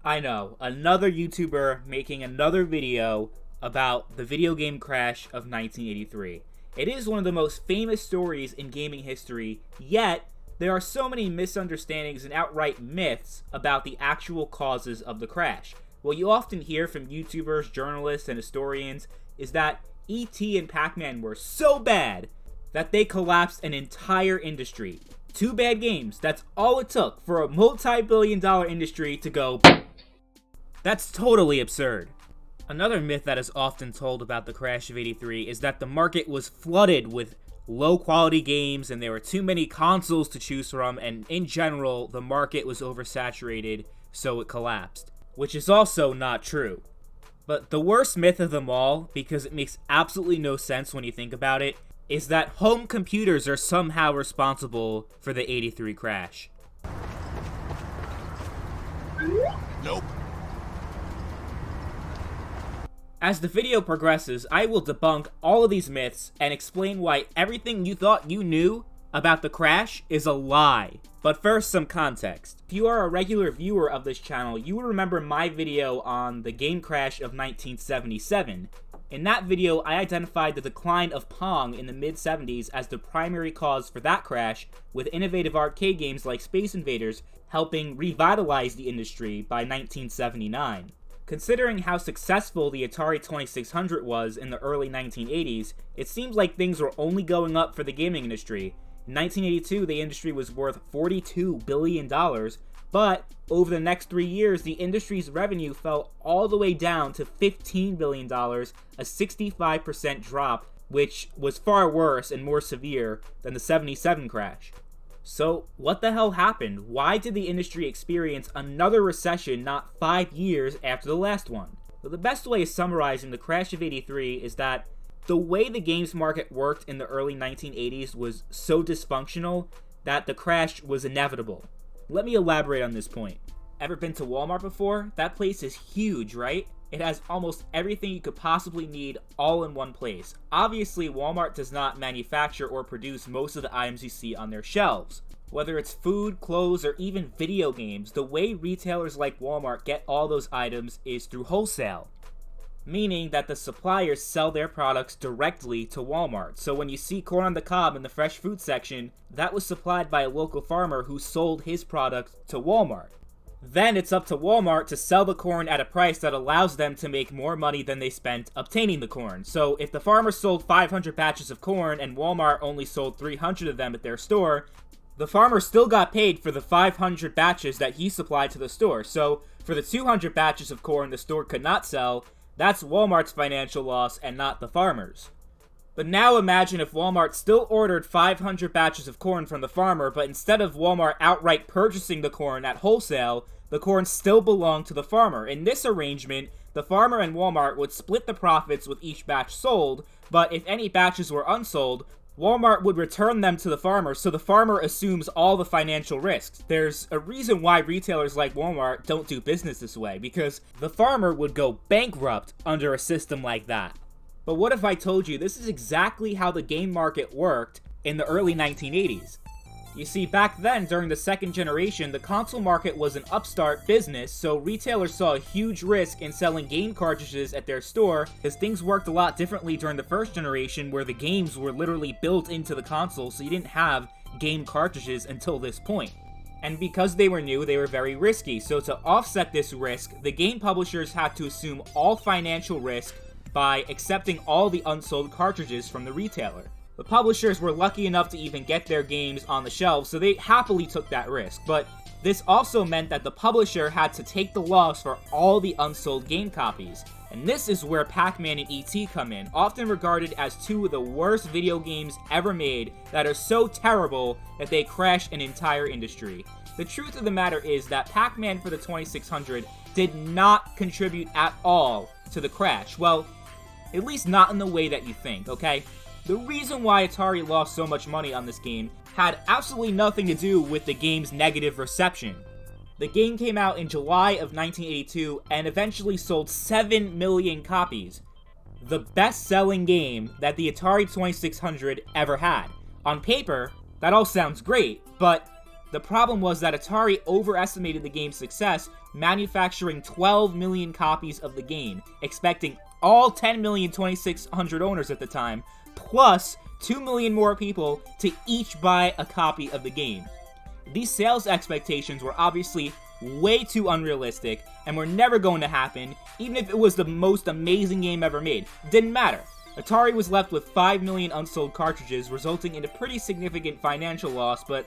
I know, another YouTuber making another video about the video game crash of 1983. It is one of the most famous stories in gaming history, yet there are so many misunderstandings and outright myths about the actual causes of the crash. What you often hear from YouTubers, journalists, and historians is that E.T. and Pac-Man were so bad that they collapsed an entire industry. Two bad games, that's all it took for a multi-billion-dollar industry to go. That's totally absurd. Another myth that is often told about the crash of '83 is that the market was flooded with low-quality games and there were too many consoles to choose from, and in general, the market was oversaturated, so it collapsed. Which is also not true. But the worst myth of them all, because it makes absolutely no sense when you think about it, is that home computers are somehow responsible for the '83 crash. Nope. As the video progresses, I will debunk all of these myths and explain why everything you thought you knew about the crash is a lie. But first, some context. If you are a regular viewer of this channel, you will remember my video on the game crash of 1977. In that video, I identified the decline of Pong in the mid-70s as the primary cause for that crash, with innovative arcade games like Space Invaders helping revitalize the industry by 1979. Considering how successful the Atari 2600 was in the early 1980s, it seems like things were only going up for the gaming industry. In 1982, the industry was worth $42 billion, but over the next 3 years, the industry's revenue fell all the way down to $15 billion, a 65% drop, which was far worse and more severe than the '77 crash. So, what the hell happened? Why did the industry experience another recession not 5 years after the last one? Well, the best way of summarizing the crash of '83 is that the way the games market worked in the early 1980s was so dysfunctional that the crash was inevitable. Let me elaborate on this point. Ever been to Walmart before? That place is huge, right? It has almost everything you could possibly need all in one place. Obviously, Walmart does not manufacture or produce most of the items you see on their shelves. Whether it's food, clothes, or even video games, the way retailers like Walmart get all those items is through wholesale. Meaning that the suppliers sell their products directly to Walmart. So when you see corn on the cob in the fresh food section, that was supplied by a local farmer who sold his product to Walmart. Then it's up to Walmart to sell the corn at a price that allows them to make more money than they spent obtaining the corn. So if the farmer sold 500 batches of corn and Walmart only sold 300 of them at their store, the farmer still got paid for the 500 batches that he supplied to the store. So for the 200 batches of corn the store could not sell, that's Walmart's financial loss and not the farmer's. But now imagine if Walmart still ordered 500 batches of corn from the farmer, but instead of Walmart outright purchasing the corn at wholesale, the corn still belonged to the farmer. In this arrangement, the farmer and Walmart would split the profits with each batch sold, but if any batches were unsold, Walmart would return them to the farmer, so the farmer assumes all the financial risks. There's a reason why retailers like Walmart don't do business this way, because the farmer would go bankrupt under a system like that. But what if I told you this is exactly how the game market worked in the early 1980s? You see, back then, during the second generation, the console market was an upstart business, so retailers saw a huge risk in selling game cartridges at their store, because things worked a lot differently during the first generation, where the games were literally built into the console, so you didn't have game cartridges until this point. And because they were new, they were very risky, so to offset this risk, the game publishers had to assume all financial risk by accepting all the unsold cartridges from the retailer. The publishers were lucky enough to even get their games on the shelves, so they happily took that risk. But this also meant that the publisher had to take the loss for all the unsold game copies. And this is where Pac-Man and E.T. come in, often regarded as two of the worst video games ever made that are so terrible that they crashed an entire industry. The truth of the matter is that Pac-Man for the 2600 did not contribute at all to the crash. Well, at least not in the way that you think, okay? The reason why Atari lost so much money on this game had absolutely nothing to do with the game's negative reception. The game came out in July of 1982 and eventually sold 7 million copies. The best-selling game that the Atari 2600 ever had. On paper, that all sounds great, but The problem was that Atari overestimated the game's success, manufacturing 12 million copies of the game, expecting all 10,026,000 owners at the time, plus 2 million more people to each buy a copy of the game. These sales expectations were obviously way too unrealistic and were never going to happen, even if it was the most amazing game ever made. Didn't matter. Atari was left with 5 million unsold cartridges, resulting in a pretty significant financial loss, but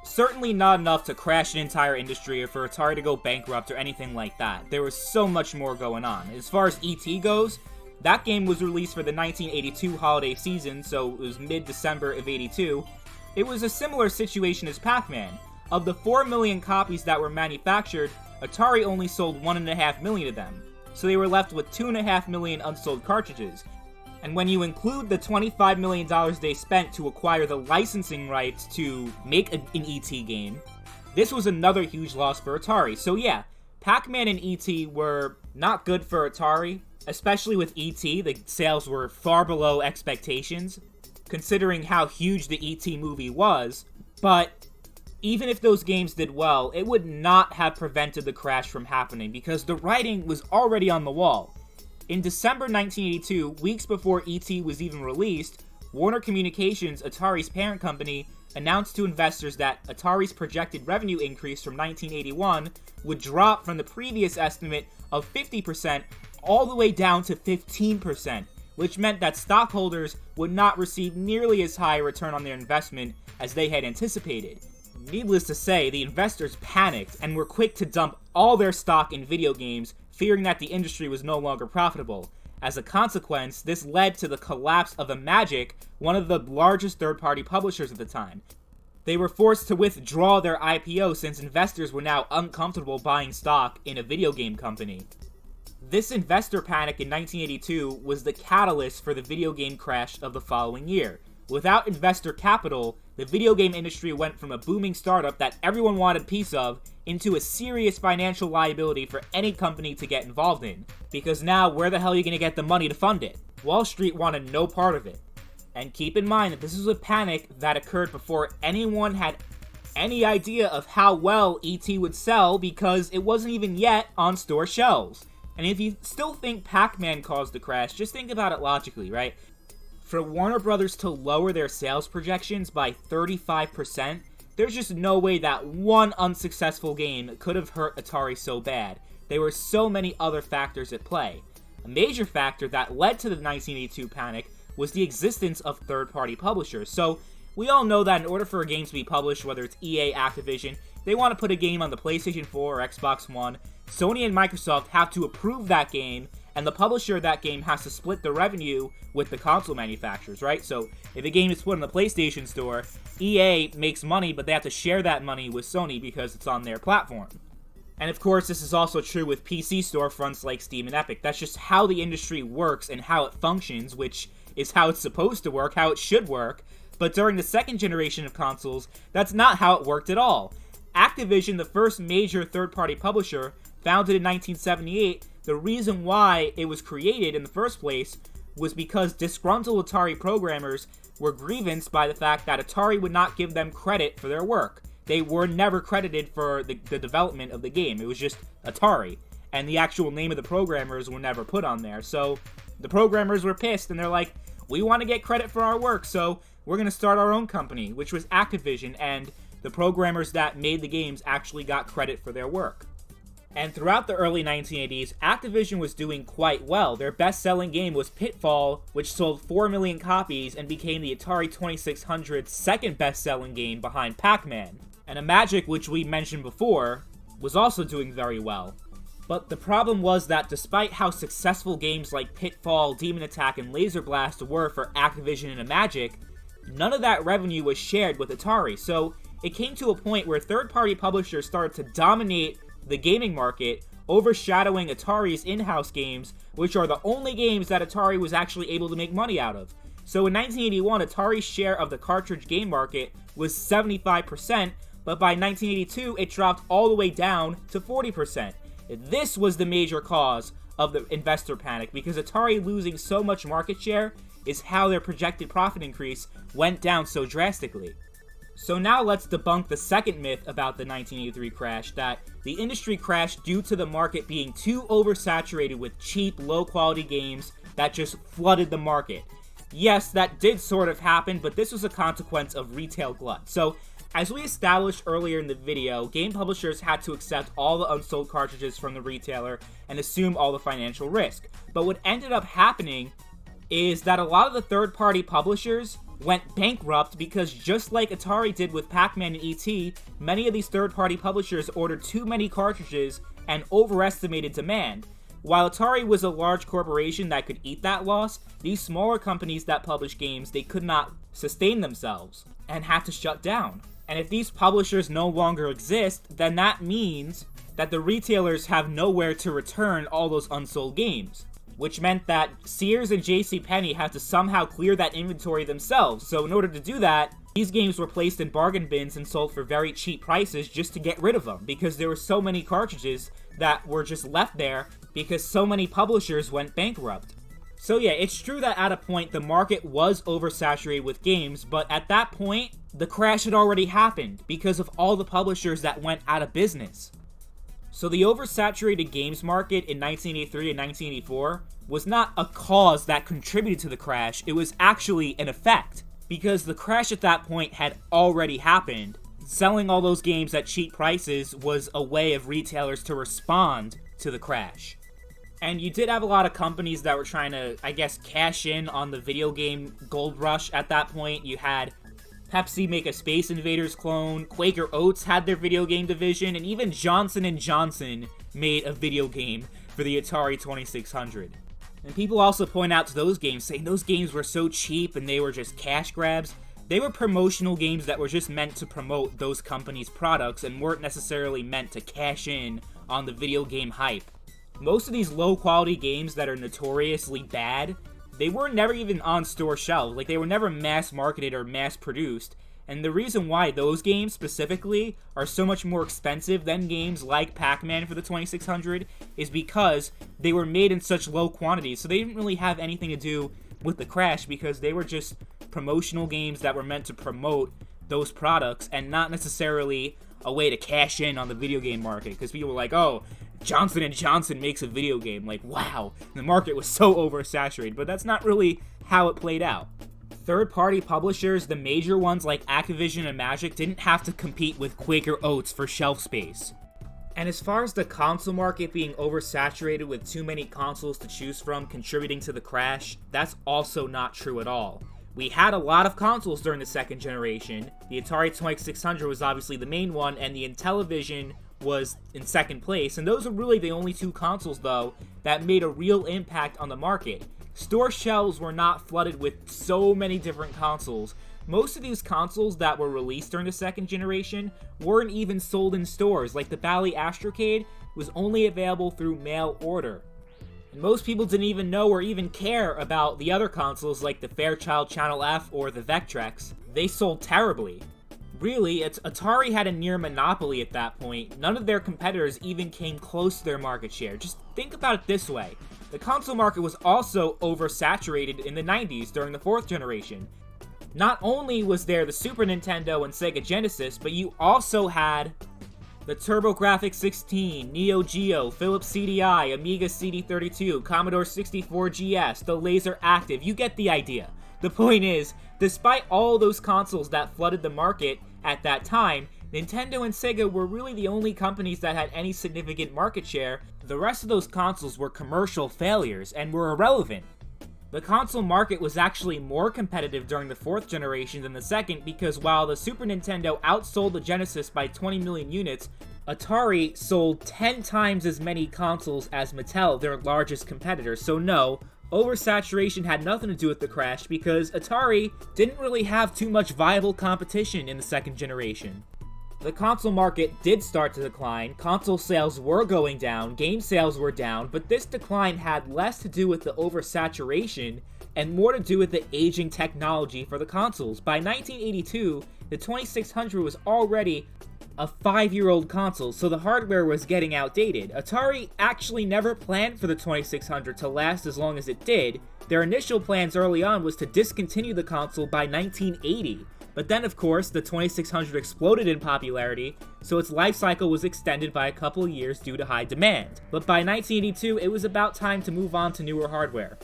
certainly not enough to crash an entire industry or for Atari to go bankrupt or anything like that. There was so much more going on. As far as E.T. goes, that game was released for the 1982 holiday season, so it was mid-December of 82. It was a similar situation as Pac-Man. Of the 4 million copies that were manufactured, Atari only sold 1.5 million of them, so they were left with 2.5 million unsold cartridges. And when you include the $25 million they spent to acquire the licensing rights to make an E.T. game, this was another huge loss for Atari. So yeah, Pac-Man and E.T. were not good for Atari, especially with E.T. The sales were far below expectations, considering how huge the E.T. movie was, but even if those games did well, it would not have prevented the crash from happening because the writing was already on the wall. In December 1982, weeks before E.T. was even released, Warner Communications, Atari's parent company, announced to investors that Atari's projected revenue increase from 1981 would drop from the previous estimate of 50% all the way down to 15%, which meant that stockholders would not receive nearly as high a return on their investment as they had anticipated. Needless to say, the investors panicked and were quick to dump all their stock in video games, fearing that the industry was no longer profitable. As a consequence, this led to the collapse of Magic, one of the largest third-party publishers at the time. They were forced to withdraw their IPO since investors were now uncomfortable buying stock in a video game company. This investor panic in 1982 was the catalyst for the video game crash of the following year. Without investor capital, the video game industry went from a booming startup that everyone wanted a piece of into a serious financial liability for any company to get involved in. Because now, where the hell are you going to get the money to fund it? Wall Street wanted no part of it. And keep in mind that this was a panic that occurred before anyone had any idea of how well E.T. would sell because it wasn't even yet on store shelves. And if you still think Pac-Man caused the crash, just think about it logically, right? For Warner Brothers to lower their sales projections by 35%, there's just no way that one unsuccessful game could have hurt Atari so bad. There were so many other factors at play. A major factor that led to the 1982 panic was the existence of third-party publishers. So, we all know that in order for a game to be published, whether it's EA, Activision, they want to put a game on the PlayStation 4 or Xbox One, Sony and Microsoft have to approve that game, and the publisher of that game has to split the revenue with the console manufacturers, right? So, if a game is put on the PlayStation Store, EA makes money, but they have to share that money with Sony because it's on their platform. And of course, this is also true with PC storefronts like Steam and Epic. That's just how the industry works and how it functions, which is how it's supposed to work, how it should work. But during the second generation of consoles, that's not how it worked at all. Activision, the first major third-party publisher, founded in 1978, the reason why it was created in the first place was because disgruntled Atari programmers were grievanced by the fact that Atari would not give them credit for their work. They were never credited for the development of the game. It was just Atari, and the actual name of the programmers were never put on there. So the programmers were pissed, and they're like, we want to get credit for our work, so we're going to start our own company, which was Activision, and the programmers that made the games actually got credit for their work. And throughout the early 1980s, Activision was doing quite well. Their best-selling game was Pitfall, which sold 4 million copies and became the Atari 2600's second best-selling game behind Pac-Man. And Magic, which we mentioned before, was also doing very well. But the problem was that despite how successful games like Pitfall, Demon Attack, and Laser Blast were for Activision and Magic, none of that revenue was shared with Atari. So it came to a point where third-party publishers started to dominate the gaming market, overshadowing Atari's in-house games, which are the only games that Atari was actually able to make money out of. So in 1981, Atari's share of the cartridge game market was 75%, but by 1982, it dropped all the way down to 40%. This was the major cause of the investor panic, because Atari losing so much market share is how their projected profit increase went down so drastically. So now let's debunk the second myth about the 1983 crash, that the industry crashed due to the market being too oversaturated with cheap, low-quality games that just flooded the market. Yes, that did sort of happen, but this was a consequence of retail glut. So, as we established earlier in the video, game publishers had to accept all the unsold cartridges from the retailer and assume all the financial risk. But what ended up happening is that a lot of the third-party publishers went bankrupt because, just like Atari did with Pac-Man and E.T., many of these third-party publishers ordered too many cartridges and overestimated demand. While Atari was a large corporation that could eat that loss, these smaller companies that publish games, they could not sustain themselves and had to shut down. And if these publishers no longer exist, then that means that the retailers have nowhere to return all those unsold games, which meant that Sears and JCPenney had to somehow clear that inventory themselves. So in order to do that, these games were placed in bargain bins and sold for very cheap prices just to get rid of them, because there were so many cartridges that were just left there because so many publishers went bankrupt. So yeah, it's true that at a point the market was oversaturated with games, but at that point, the crash had already happened because of all the publishers that went out of business. So the oversaturated games market in 1983 and 1984 was not a cause that contributed to the crash, it was actually an effect, because the crash at that point had already happened. Selling all those games at cheap prices was a way of retailers to respond to the crash. And you did have a lot of companies that were trying to, I guess, cash in on the video game gold rush at that point. You had Pepsi make a Space Invaders clone, Quaker Oats had their video game division, and even Johnson & Johnson made a video game for the Atari 2600. And people also point out to those games, saying those games were so cheap and they were just cash grabs. They were promotional games that were just meant to promote those companies' products and weren't necessarily meant to cash in on the video game hype. Most of these low-quality games that are notoriously bad, they were never even on store shelves. Like, they were never mass-marketed or mass-produced. And the reason why those games, specifically, are so much more expensive than games like Pac-Man for the 2600 is because they were made in such low quantities. So they didn't really have anything to do with the crash because they were just promotional games that were meant to promote those products and not necessarily a way to cash in on the video game market. Because people were like, oh, Johnson & Johnson makes a video game. Like, wow, the market was so oversaturated. But that's not really how it played out. Third-party publishers, the major ones like Activision and Magic, didn't have to compete with Quaker Oats for shelf space. And as far as the console market being oversaturated with too many consoles to choose from contributing to the crash, that's also not true at all. We had a lot of consoles during the second generation. The Atari 2600 was obviously the main one, and the Intellivision was in second place, and those are really the only two consoles, though, that made a real impact on the market. Store shelves were not flooded with so many different consoles. Most of these consoles that were released during the second generation weren't even sold in stores, like the Bally Astrocade was only available through mail order. And most people didn't even know or even care about the other consoles like the Fairchild Channel F or the Vectrex. They sold terribly. Really, Atari had a near monopoly at that point. None of their competitors even came close to their market share. Just think about it this way. The console market was also oversaturated in the 90s during the fourth generation. Not only was there the Super Nintendo and Sega Genesis, but you also had the TurboGrafx 16, Neo Geo, Philips CDI, Amiga CD32, Commodore 64 GS, the Laser Active. You get the idea. The point is, despite all those consoles that flooded the market at that time, Nintendo and Sega were really the only companies that had any significant market share. The rest of those consoles were commercial failures and were irrelevant. The console market was actually more competitive during the fourth generation than the second because while the Super Nintendo outsold the Genesis by 20 million units, Atari sold 10 times as many consoles as Mattel, their largest competitor. So no, oversaturation had nothing to do with the crash because Atari didn't really have too much viable competition in the second generation. The console market did start to decline, console sales were going down, game sales were down, but this decline had less to do with the oversaturation and more to do with the aging technology for the consoles. By 1982, the 2600 was already a 5-year-old console, so the hardware was getting outdated. Atari actually never planned for the 2600 to last as long as it did. Their initial plans early on was to discontinue the console by 1980. But then, of course, the 2600 exploded in popularity, so its life cycle was extended by a couple years due to high demand. But by 1982, it was about time to move on to newer hardware.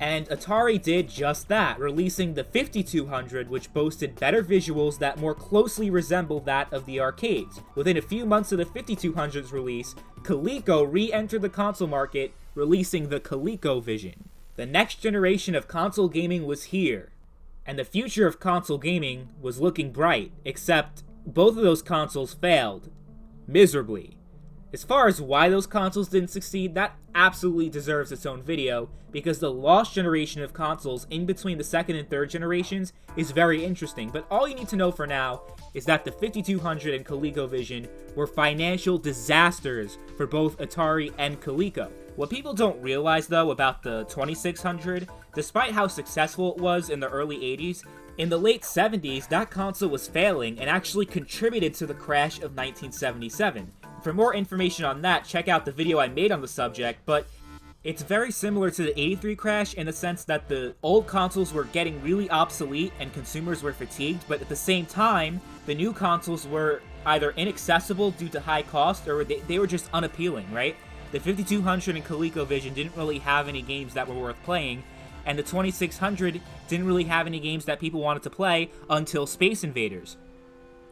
And Atari did just that, releasing the 5200, which boasted better visuals that more closely resembled that of the arcades. Within a few months of the 5200's release, Coleco re-entered the console market, releasing the ColecoVision. The next generation of console gaming was here, and the future of console gaming was looking bright, except both of those consoles failed miserably. As far as why those consoles didn't succeed, that absolutely deserves its own video, because the lost generation of consoles in between the second and third generations is very interesting, but all you need to know for now is that the 5200 and ColecoVision were financial disasters for both Atari and Coleco. What people don't realize, though, about the 2600, despite how successful it was in the early 80s, in the late 70s, that console was failing and actually contributed to the crash of 1977. For more information on that, check out the video I made on the subject, but it's very similar to the 83 crash in the sense that the old consoles were getting really obsolete and consumers were fatigued, but at the same time, the new consoles were either inaccessible due to high cost or they were just unappealing, right? The 5200 and ColecoVision didn't really have any games that were worth playing, and the 2600 didn't really have any games that people wanted to play until Space Invaders.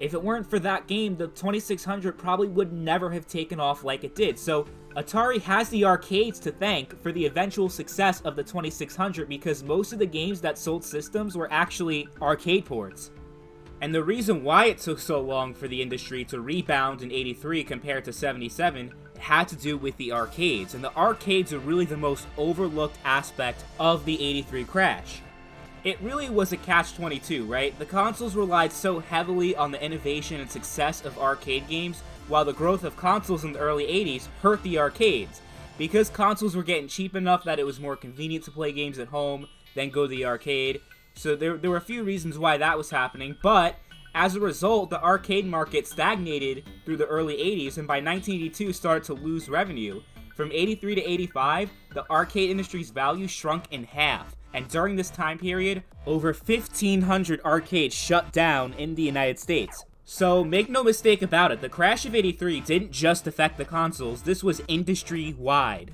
If it weren't for that game, the 2600 probably would never have taken off like it did. So Atari has the arcades to thank for the eventual success of the 2600 because most of the games that sold systems were actually arcade ports. And the reason why it took so long for the industry to rebound in 83 compared to 77 had to do with the arcades. And the arcades are really the most overlooked aspect of the 83 crash. It really was a catch-22, right? The consoles relied so heavily on the innovation and success of arcade games, while the growth of consoles in the early 80s hurt the arcades. Because consoles were getting cheap enough that it was more convenient to play games at home than go to the arcade. So there were a few reasons why that was happening, but as a result, the arcade market stagnated through the early 80s and by 1982 started to lose revenue. From 83 to 85, the arcade industry's value shrunk in half. And during this time period, over 1,500 arcades shut down in the United States. So make no mistake about it, the crash of 83 didn't just affect the consoles, this was industry-wide.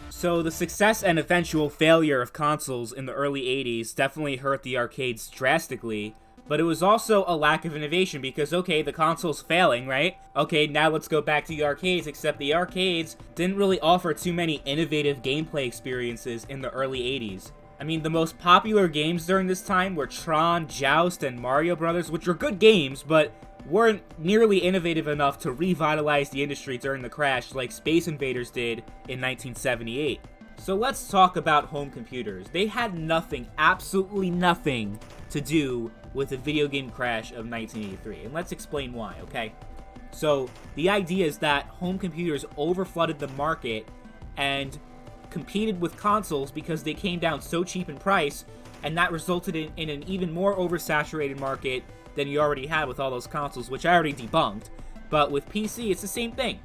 So the success and eventual failure of consoles in the early 80s definitely hurt the arcades drastically, but it was also a lack of innovation because, okay, the console's failing, right? Okay, now let's go back to the arcades, except the arcades didn't really offer too many innovative gameplay experiences in the early 80s. I mean, the most popular games during this time were Tron, Joust, and Mario Brothers, which were good games, but weren't nearly innovative enough to revitalize the industry during the crash like Space Invaders did in 1978. So let's talk about home computers. They had nothing, absolutely nothing, to do with the video game crash of 1983, and let's explain why, okay? So, the idea is that home computers overflooded the market and competed with consoles because they came down so cheap in price, and that resulted in an even more oversaturated market than you already had with all those consoles, which I already debunked. But with PC, it's the same thing.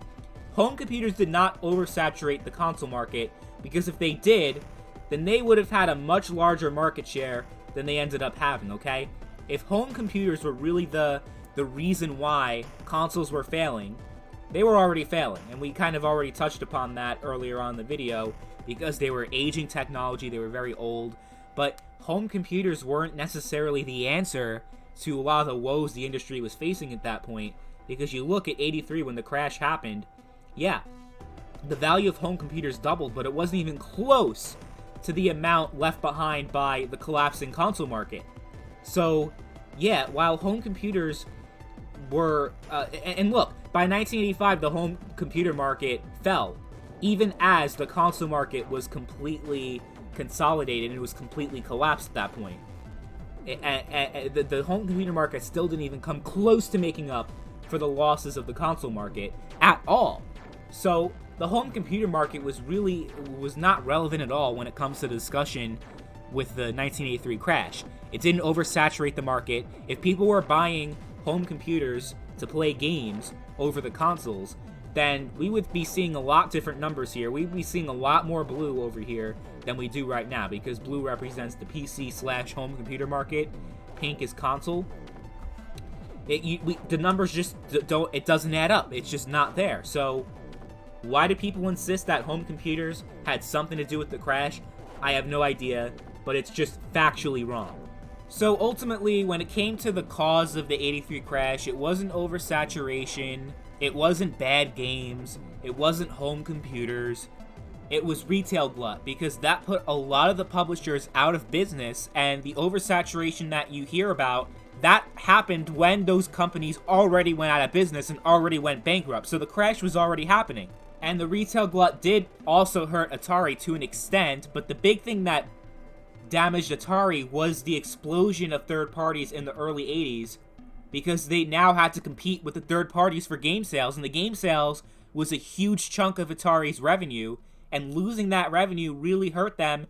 Home computers did not oversaturate the console market, because if they did, then they would have had a much larger market share than they ended up having, okay? If home computers were really the reason why consoles were failing, they were already failing, and we kind of already touched upon that earlier on in the video, because they were aging technology, they were very old, but home computers weren't necessarily the answer to a lot of the woes the industry was facing at that point, because you look at 83 when the crash happened, yeah, the value of home computers doubled, but it wasn't even close to the amount left behind by the collapsing console market. So, yeah, while home computers were, and look, by 1985, the home computer market fell, even as the console market was completely consolidated and it was completely collapsed at that point. The home computer market still didn't even come close to making up for the losses of the console market at all. So the home computer market was not relevant at all when it comes to the discussion with the 1983 crash. It didn't oversaturate the market. If people were buying home computers to play games over the consoles, then we would be seeing a lot different numbers here. We'd be seeing a lot more blue over here than we do right now, because blue represents the PC/home computer market, pink is console, The numbers just don't, it doesn't add up. It's just not there. So why do people insist that home computers had something to do with the crash? I have no idea, but it's just factually wrong. So ultimately, when it came to the cause of the 83 crash, it wasn't oversaturation, it wasn't bad games, it wasn't home computers, it was retail glut, because that put a lot of the publishers out of business, and the oversaturation that you hear about, that happened when those companies already went out of business and already went bankrupt, so the crash was already happening. And the retail glut did also hurt Atari to an extent, but the big thing that damaged Atari was the explosion of third parties in the early 80s, because they now had to compete with the third parties for game sales, and the game sales was a huge chunk of Atari's revenue, and losing that revenue really hurt them,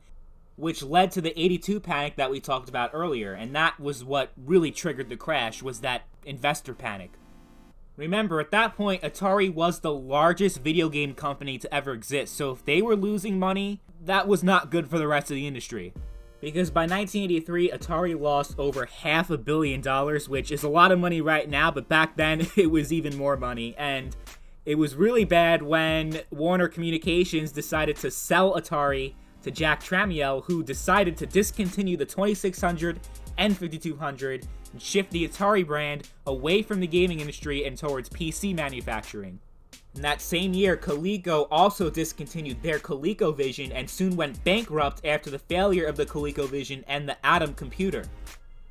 which led to the 82 panic that we talked about earlier, and that was what really triggered the crash, was that investor panic. Remember, at that point, Atari was the largest video game company to ever exist, so if they were losing money, that was not good for the rest of the industry. Because by 1983, Atari lost over $500 million, which is a lot of money right now, but back then it was even more money. And it was really bad when Warner Communications decided to sell Atari to Jack Tramiel, who decided to discontinue the 2600 and 5200 and shift the Atari brand away from the gaming industry and towards PC manufacturing. In that same year, Coleco also discontinued their ColecoVision and soon went bankrupt after the failure of the ColecoVision and the Atom computer.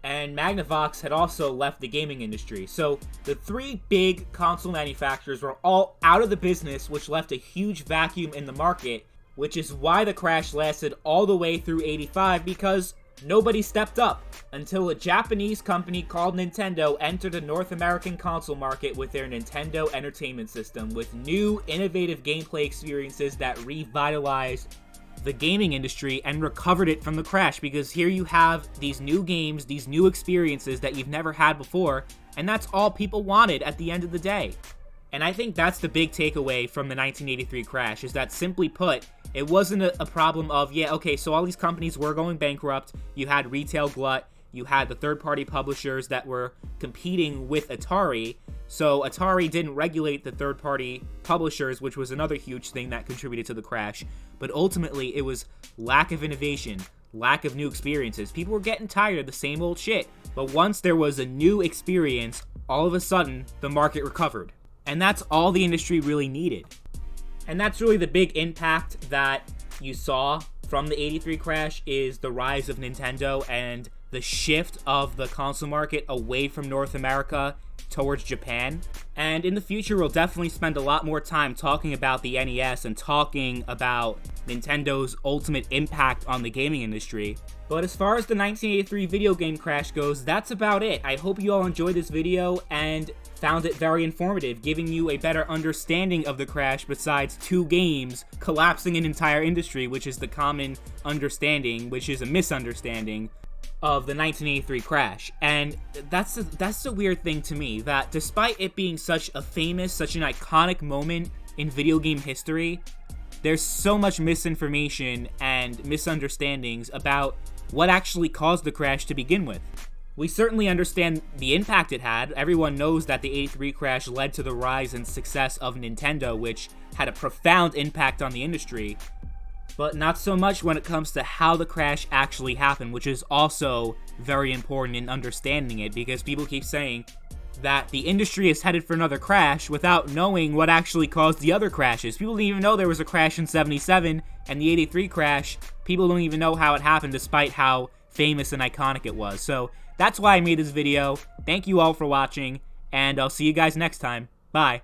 And Magnavox had also left the gaming industry. So the three big console manufacturers were all out of the business, which left a huge vacuum in the market, which is why the crash lasted all the way through 85, because nobody stepped up until a Japanese company called Nintendo entered the North American console market with their Nintendo Entertainment System, with new, innovative gameplay experiences that revitalized the gaming industry and recovered it from the crash, because here you have these new games, these new experiences that you've never had before, and that's all people wanted at the end of the day. And I think that's the big takeaway from the 1983 crash, is that, simply put, it wasn't a problem of, yeah, okay, so all these companies were going bankrupt, you had retail glut, you had the third-party publishers that were competing with Atari, so Atari didn't regulate the third-party publishers, which was another huge thing that contributed to the crash, but ultimately it was lack of innovation, lack of new experiences. People were getting tired of the same old shit, but once there was a new experience, all of a sudden, the market recovered. And that's all the industry really needed. And that's really the big impact that you saw from the 83 crash, is the rise of Nintendo and the shift of the console market away from North America towards Japan. And in the future, we'll definitely spend a lot more time talking about the NES and talking about Nintendo's ultimate impact on the gaming industry. But as far as the 1983 video game crash goes, that's about it. I hope you all enjoyed this video and found it very informative, giving you a better understanding of the crash besides two games collapsing an entire industry, which is the common understanding, which is a misunderstanding of the 1983 crash. And that's the weird thing to me, that despite it being such a famous, such an iconic moment in video game history, there's so much misinformation and misunderstandings about what actually caused the crash to begin with. We certainly understand the impact it had. Everyone knows that the 83 crash led to the rise and success of Nintendo, which had a profound impact on the industry, but not so much when it comes to how the crash actually happened, which is also very important in understanding it, because people keep saying that the industry is headed for another crash without knowing what actually caused the other crashes. People didn't even know there was a crash in 77, and the 83 crash, people don't even know how it happened despite how famous and iconic it was. So that's why I made this video. Thank you all for watching, and I'll see you guys next time. Bye.